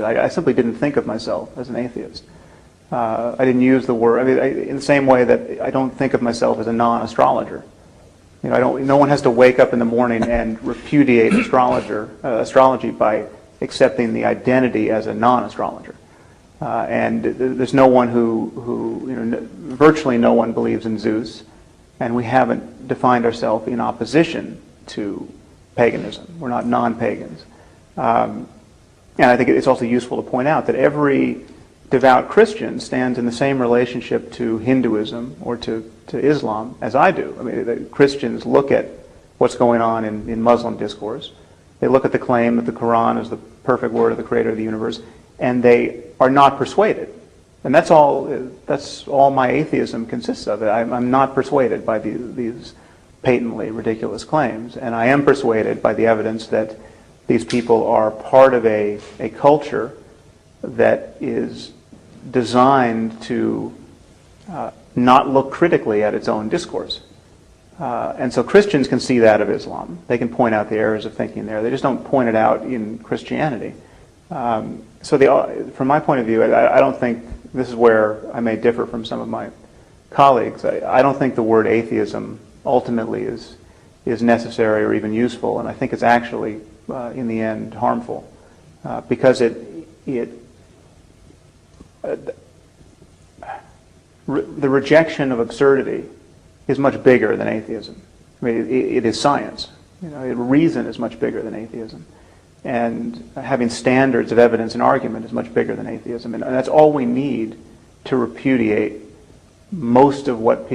I simply didn't think of myself as an atheist. I didn't use the word, in the same way that I don't think of myself as a non-astrologer. No one has to wake up in the morning and repudiate astrology by accepting the identity as a non-astrologer. And there's no one virtually no one believes in Zeus, and we haven't defined ourselves in opposition to paganism. We're not non-pagans. And I think it's also useful to point out that every devout Christian stands in the same relationship to Hinduism or to Islam as I do. The Christians look at what's going on in Muslim discourse. They look at the claim that the Quran is the perfect word of the creator of the universe, and they are not persuaded. And that's all my atheism consists of. I'm not persuaded by these patently ridiculous claims, and I am persuaded by the evidence that these people are part of a culture that is designed to not look critically at its own discourse. And so Christians can see that of Islam. They can point out the errors of thinking there. They just don't point it out in Christianity. From my point of view, I don't think, this is where I may differ from some of my colleagues, I don't think the word atheism ultimately is necessary or even useful, and I think it's actually, in the end, harmful, because the rejection of absurdity is much bigger than atheism. It is science. Reason is much bigger than atheism. And having standards of evidence and argument is much bigger than atheism. And that's all we need to repudiate most of what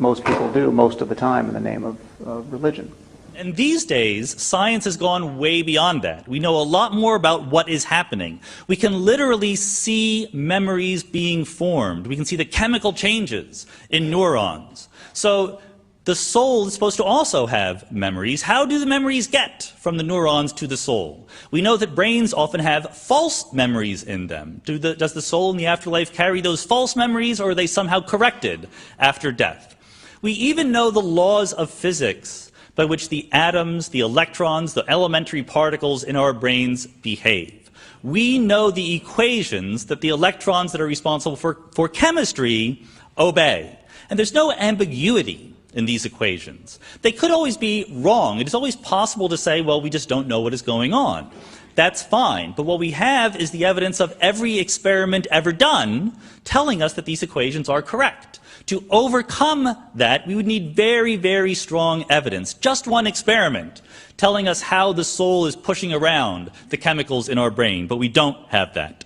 most people do most of the time in the name of religion. And these days, science has gone way beyond that. We know a lot more about what is happening. We can literally see memories being formed. We can see the chemical changes in neurons. So the soul is supposed to also have memories. How do the memories get from the neurons to the soul? We know that brains often have false memories in them. Does the soul in the afterlife carry those false memories, or are they somehow corrected after death? We even know the laws of physics by which the atoms, the electrons, the elementary particles in our brains behave. We know the equations that the electrons that are responsible for chemistry obey. And there's no ambiguity in these equations. They could always be wrong. It is always possible to say, well, we just don't know what is going on. That's fine. But what we have is the evidence of every experiment ever done telling us that these equations are correct. To overcome that, we would need very, very strong evidence. Just one experiment telling us how the soul is pushing around the chemicals in our brain, but we don't have that.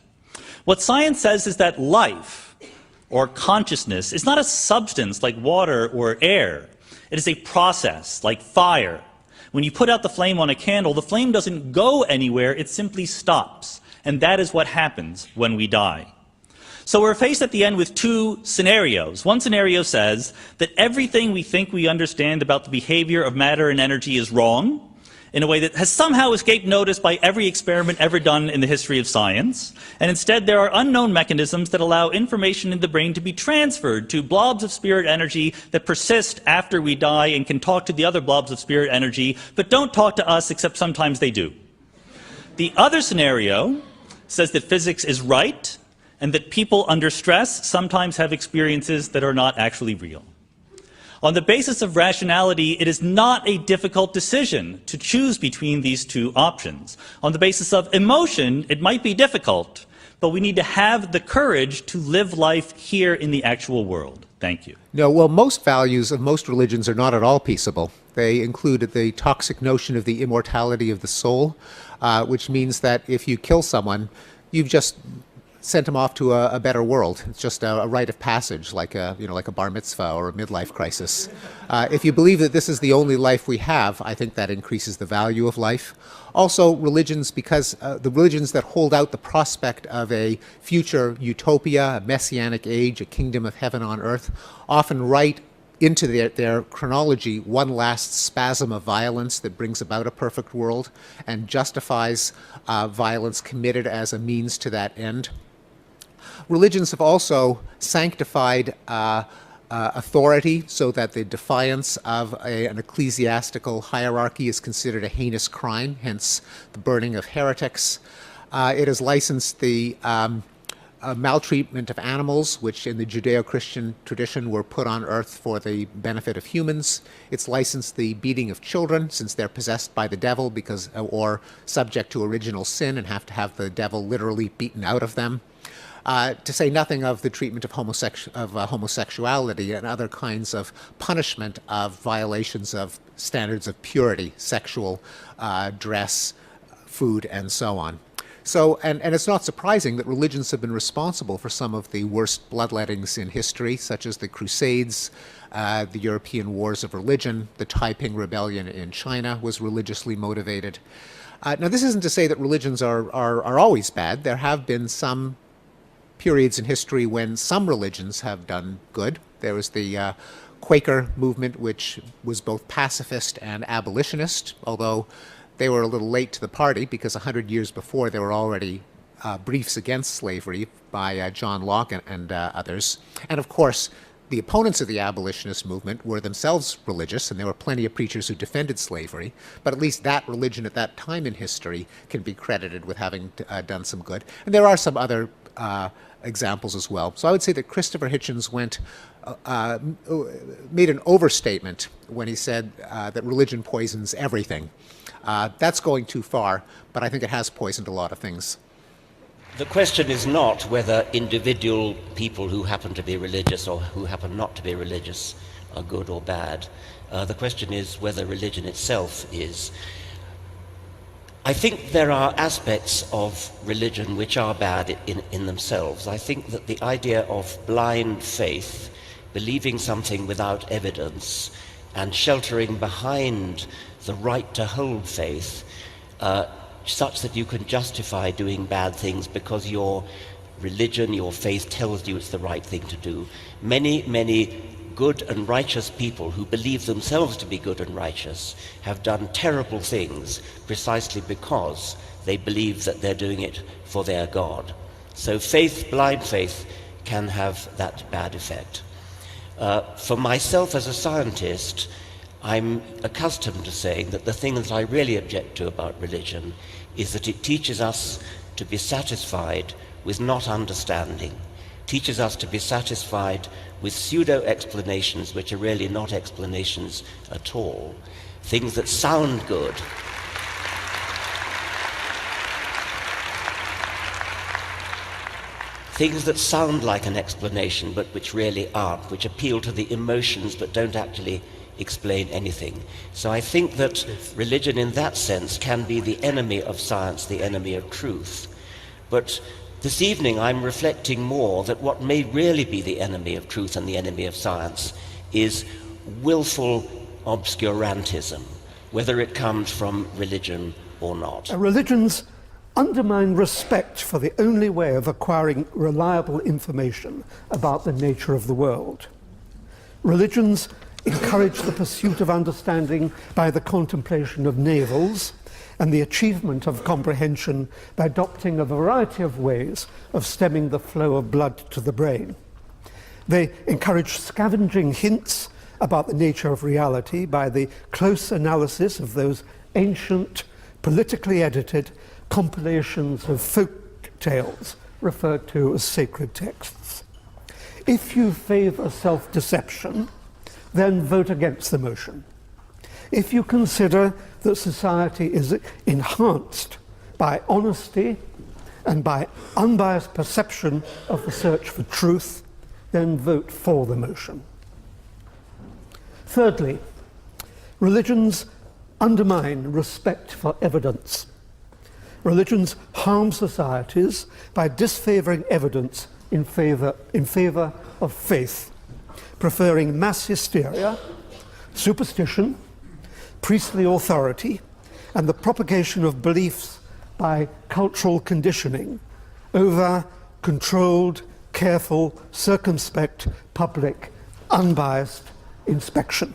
What science says is that life, or consciousness, is not a substance like water or air. It is a process like fire. When you put out the flame on a candle, the flame doesn't go anywhere, it simply stops. And that is what happens when we die. So we're faced at the end with two scenarios. One scenario says that everything we think we understand about the behavior of matter and energy is wrong, in a way that has somehow escaped notice by every experiment ever done in the history of science. And instead there are unknown mechanisms that allow information in the brain to be transferred to blobs of spirit energy that persist after we die and can talk to the other blobs of spirit energy, but don't talk to us except sometimes they do. The other scenario says that physics is right and that people under stress sometimes have experiences that are not actually real. On the basis of rationality, it is not a difficult decision to choose between these two options. On the basis of emotion, it might be difficult, but we need to have the courage to live life here in the actual world. Thank you. No, well, most values of most religions are not at all peaceable. They include the toxic notion of the immortality of the soul, which means that if you kill someone, you've just sent him off to a better world. It's just a rite of passage, like a bar mitzvah or a midlife crisis. If you believe that this is the only life we have, I think that increases the value of life. Also, religions, because the religions that hold out the prospect of a future utopia, a messianic age, a kingdom of heaven on earth, often write into their chronology one last spasm of violence that brings about a perfect world and justifies violence committed as a means to that end. Religions have also sanctified authority so that the defiance of an ecclesiastical hierarchy is considered a heinous crime, hence the burning of heretics. It has licensed the maltreatment of animals, which in the Judeo-Christian tradition were put on earth for the benefit of humans. It's licensed the beating of children, since they're possessed by the devil or subject to original sin and have to have the devil literally beaten out of them. To say nothing of the treatment of homosexuality and other kinds of punishment of violations of standards of purity, sexual dress, food, and so on. So, and it's not surprising that religions have been responsible for some of the worst bloodlettings in history, such as the Crusades, the European Wars of Religion, the Taiping Rebellion in China was religiously motivated. Now, this isn't to say that religions are always bad. There have been some periods in history when some religions have done good. There was the Quaker movement, which was both pacifist and abolitionist, although they were a little late to the party because 100 years before there were already briefs against slavery by John Locke and others. And of course, the opponents of the abolitionist movement were themselves religious, and there were plenty of preachers who defended slavery, but at least that religion at that time in history can be credited with having done some good. And there are some other examples as well. So I would say that Christopher Hitchens made an overstatement when he said that religion poisons everything. That's going too far, but I think it has poisoned a lot of things. The question is not whether individual people who happen to be religious or who happen not to be religious are good or bad. The question is whether religion itself is. I think there are aspects of religion which are bad in themselves. I think that the idea of blind faith, believing something without evidence, and sheltering behind the right to hold faith, such that you can justify doing bad things because your religion, your faith tells you it's the right thing to do. Many good and righteous people who believe themselves to be good and righteous have done terrible things precisely because they believe that they're doing it for their God. So faith, blind faith, can have that bad effect. For myself as a scientist, I'm accustomed to saying that the thing that I really object to about religion is that it teaches us to be satisfied with not understanding, teaches us to be satisfied with pseudo-explanations which are really not explanations at all, things that sound good. Things that sound like an explanation but which really aren't, which appeal to the emotions but don't actually explain anything. So I think that religion in that sense can be the enemy of science, the enemy of truth. But this evening I'm reflecting more that what may really be the enemy of truth and the enemy of science is willful obscurantism, whether it comes from religion or not. Religions undermine respect for the only way of acquiring reliable information about the nature of the world. Religions encourage the pursuit of understanding by the contemplation of navels and the achievement of comprehension by adopting a variety of ways of stemming the flow of blood to the brain. They encourage scavenging hints about the nature of reality by the close analysis of those ancient, politically edited compilations of folk tales referred to as sacred texts. If you favor self-deception, then vote against the motion. If you consider that society is enhanced by honesty and by unbiased perception of the search for truth, then vote for the motion. Thirdly, religions undermine respect for evidence. Religions harm societies by disfavoring evidence in favor of faith, preferring mass hysteria, superstition, priestly authority, and the propagation of beliefs by cultural conditioning over controlled, careful, circumspect, public, unbiased inspection.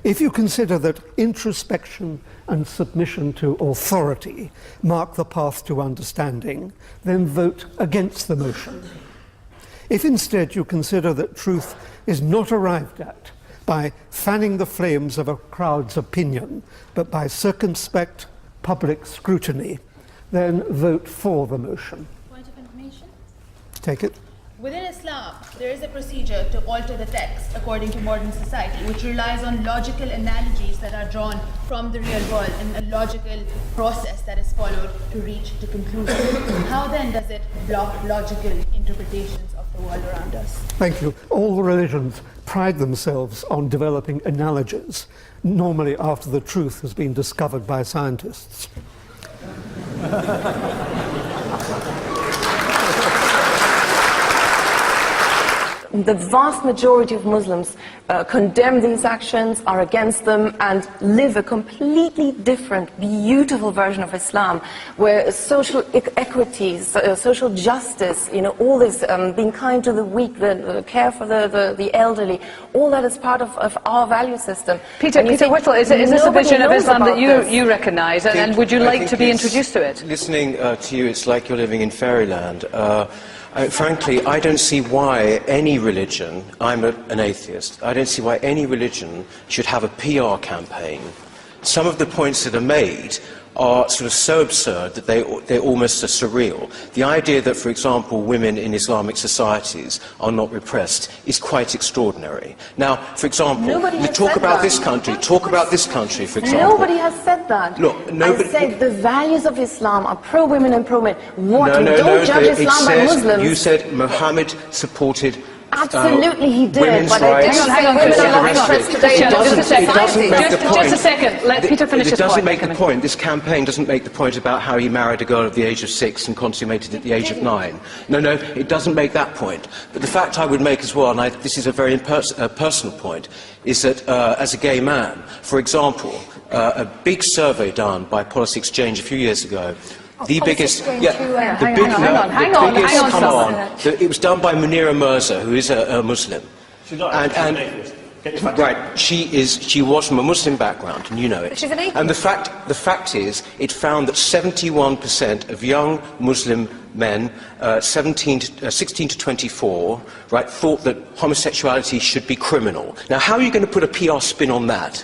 If you consider that introspection and submission to authority mark the path to understanding, then vote against the motion. If instead you consider that truth is not arrived at by fanning the flames of a crowd's opinion, but by circumspect public scrutiny, then vote for the motion. Point of information. Take it. Within Islam, there is a procedure to alter the text according to modern society, which relies on logical analogies that are drawn from the real world and a logical process that is followed to reach the conclusion. How then does it block logical interpretations of the world around us? Thank you. All religions pride themselves on developing analogies, normally after the truth has been discovered by scientists. The vast majority of Muslims condemn these actions, are against them, and live a completely different, beautiful version of Islam, where social equities, social justice, all this, being kind to the weak, the care for the elderly, all that is part of our value system. Peter Whittle, is this a vision of Islam that you recognise, and would you like to be introduced to it? Listening to you, it's like you're living in fairyland. Frankly, I don't see why any religion, I'm an atheist, I don't see why any religion should have a PR campaign. Some of the points that are made are sort of so absurd that they almost are surreal. The idea that, for example, women in Islamic societies are not repressed is quite extraordinary. Now, for example, you talk about this country, for example. Nobody has said that. Look, nobody... I said the values of Islam are pro-women and pro-men. Don't judge it Islam by says, Muslims. You said Muhammad supported Absolutely he did, women's but rights. Hang on, women are not Christian. repressed today. Just a second. Let Peter finish his point. It doesn't make the point. This campaign doesn't make the point about how he married a girl at the age of 6 and consummated at the age of 9. No, it doesn't make that point. But the fact I would make as well, and this is a very personal point, is that as a gay man, for example, a big survey done by Policy Exchange a few years ago, the biggest, hang on, it was done by Munira Mirza, who is a Muslim. Right, she was from a Muslim background, and you know it. She's an atheist. And the fact is, it found that 71% of young Muslim men, 16 to 24, right, thought that homosexuality should be criminal. Now, how are you going to put a PR spin on that?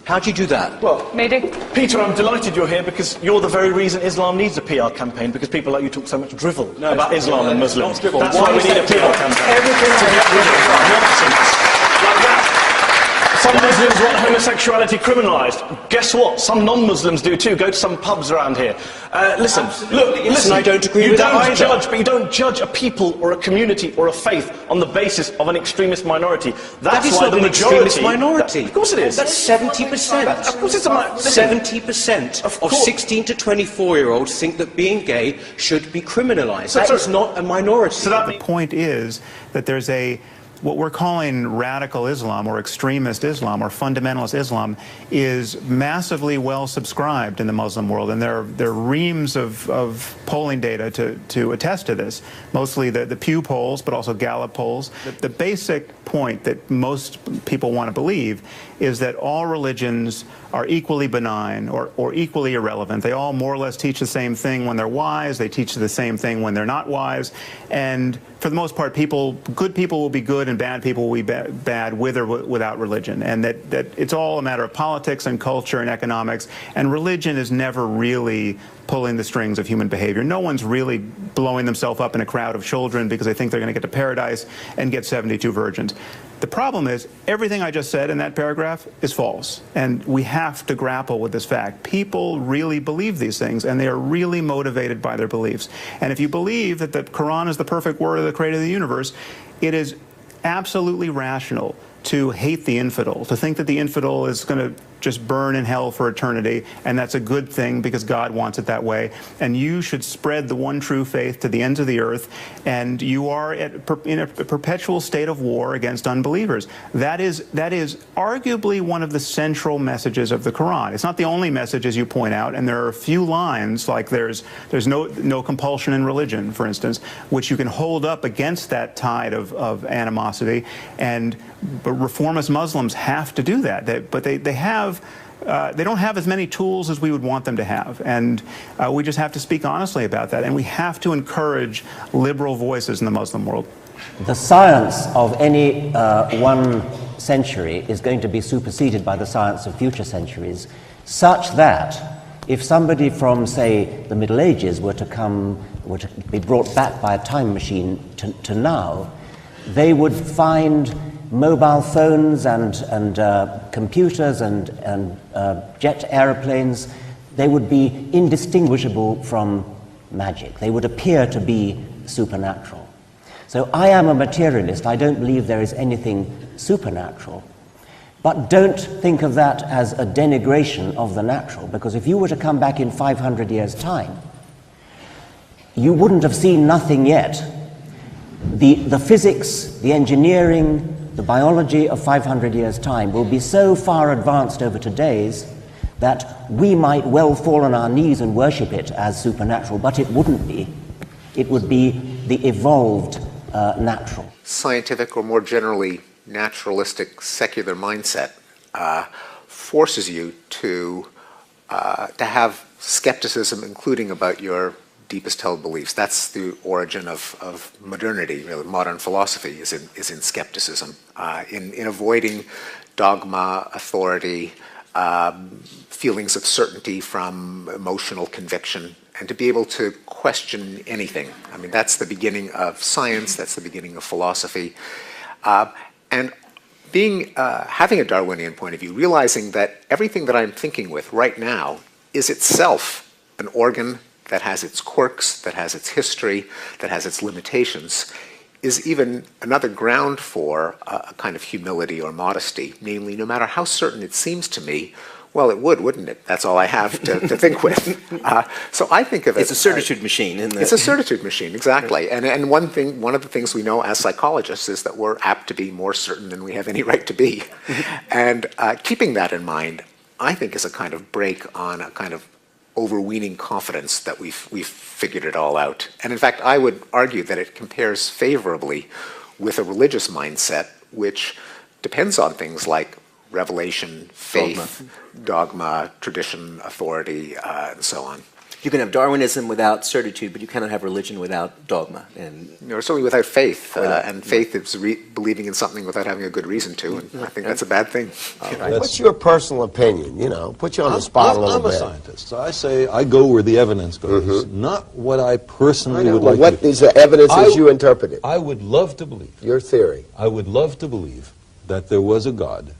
How do you do that? Well, Mehdi? Peter, I'm delighted you're here because you're the very reason Islam needs a PR campaign, because people like you talk so much drivel about Islam and Muslims. That's why we need a PR campaign. Everything to get rid of nonsense like that. Some Muslims want homosexuality criminalised. Guess what? Some non-Muslims do too. Go to some pubs around here. Listen, I don't agree with that either. But you don't judge a people or a community or a faith on the basis of an extremist minority. That is why not the an majority. extremist minority. Of course it is. That's 70%. Of course it's a 70% of 16 to 24-year-olds think that being gay should be criminalised. That is not a minority. So the point is that there's what we're calling radical Islam or extremist Islam or fundamentalist Islam is massively well subscribed in the Muslim world, and there are reams of polling data to attest to this, mostly the Pew polls, but also Gallup polls. The basic point that most people want to believe is that all religions are equally benign or equally irrelevant. They all more or less teach the same thing when they're wise. They teach the same thing when they're not wise. And for the most part, good people will be good and bad people will be bad with or without religion. And that it's all a matter of politics and culture and economics. And religion is never really pulling the strings of human behavior. No one's really blowing themselves up in a crowd of children because they think they're going to get to paradise and get 72 virgins. The problem is, everything I just said in that paragraph is false. And we have to grapple with this fact. People really believe these things, and they are really motivated by their beliefs. And if you believe that the Quran is the perfect word of the creator of the universe, it is absolutely rational to hate the infidel, to think that the infidel is going to just burn in hell for eternity, and that's a good thing because God wants it that way. And you should spread the one true faith to the ends of the earth, and you are in a perpetual state of war against unbelievers. That is arguably one of the central messages of the Quran. It's not the only message, as you point out, and there are a few lines, like there's no compulsion in religion, for instance, which you can hold up against that tide of animosity. But reformist Muslims have to do that. But they don't have as many tools as we would want them to have. And we just have to speak honestly about that. And we have to encourage liberal voices in the Muslim world. The science of any one century is going to be superseded by the science of future centuries, such that if somebody from, say, the Middle Ages were to be brought back by a time machine to now, they would find mobile phones and computers and jet aeroplanes. They would be indistinguishable from magic. They would appear to be supernatural. So I am a materialist. I don't believe there is anything supernatural. But don't think of that as a denigration of the natural, because if you were to come back in 500 years' time, you wouldn't have seen nothing yet. The physics, the engineering, the biology of 500 years' time will be so far advanced over today's that we might well fall on our knees and worship it as supernatural, but it wouldn't be. It would be the evolved natural. Scientific, or more generally naturalistic secular mindset forces you to have skepticism, including about your deepest held beliefs. That's the origin of modernity. Really, modern philosophy is in skepticism, in avoiding dogma, authority, feelings of certainty from emotional conviction, and to be able to question anything. I mean, that's the beginning of science. That's the beginning of philosophy. And having a Darwinian point of view, realizing that everything that I'm thinking with right now is itself an organ that has its quirks, that has its history, that has its limitations, is even another ground for a kind of humility or modesty. Namely, no matter how certain it seems to me, well, it would, wouldn't it? That's all I have to think with. So I think of it. It's a certitude machine, isn't it? It's a certitude machine, exactly. And one of the things we know as psychologists is that we're apt to be more certain than we have any right to be. And keeping that in mind, I think, is a kind of break on a kind of overweening confidence that we've figured it all out. And in fact, I would argue that it compares favorably with a religious mindset, which depends on things like revelation, faith, dogma, tradition, authority, and so on. You can have Darwinism without certitude, but you cannot have religion without dogma. And certainly without faith. And faith is believing in something without having a good reason to, and I think that's a bad thing. What's your personal opinion? You know, put you on the spot a little bit. I'm a scientist, so I say I go where the evidence goes, not what I personally would like what to. What evidence as you interpret it? I would love to believe. Your theory. I would love to believe that there was a God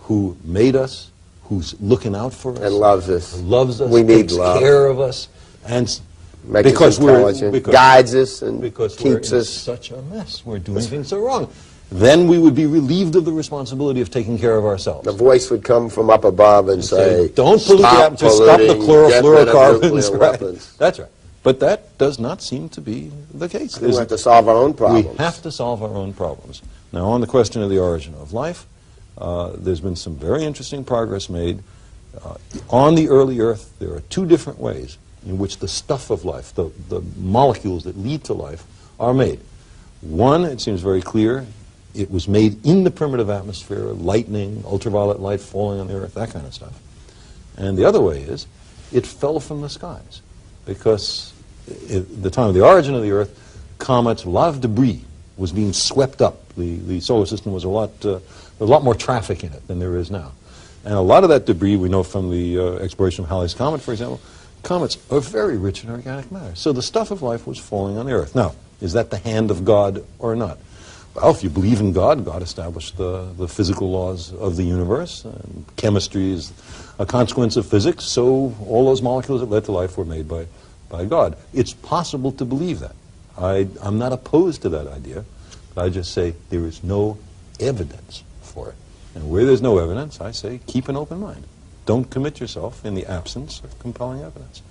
who made us, who's looking out for us. And loves us. Loves us. We need takes love. care of us. And makes us intelligent, guides us, and keeps us. Such a mess. We're doing things so wrong. Then we would be relieved of the responsibility of taking care of ourselves. The voice would come from up above and say, don't pollute the atmosphere, stop the chlorofluorocarbons. Right. That's right. But that does not seem to be the case. We have to solve our own problems. We have to solve our own problems. Now, on the question of the origin of life, there's been some very interesting progress made. On the early Earth, there are two different ways in which the stuff of life, the molecules that lead to life, are made. One, it seems very clear, it was made in the primitive atmosphere, lightning, ultraviolet light falling on the Earth, that kind of stuff. And the other way is, it fell from the skies. Because at the time of the origin of the Earth, comets, a lot of debris was being swept up. The solar system was a lot more traffic in it than there is now. And a lot of that debris, we know from the exploration of Halley's Comet, for example, comets are very rich in organic matter. So the stuff of life was falling on the Earth. Now, is that the hand of God or not? Well, if you believe in God, God established the physical laws of the universe, and chemistry is a consequence of physics, so all those molecules that led to life were made by God. It's possible to believe that. I'm not opposed to that idea, but I just say there is no evidence for it. And where there's no evidence, I say keep an open mind. Don't commit yourself in the absence of compelling evidence.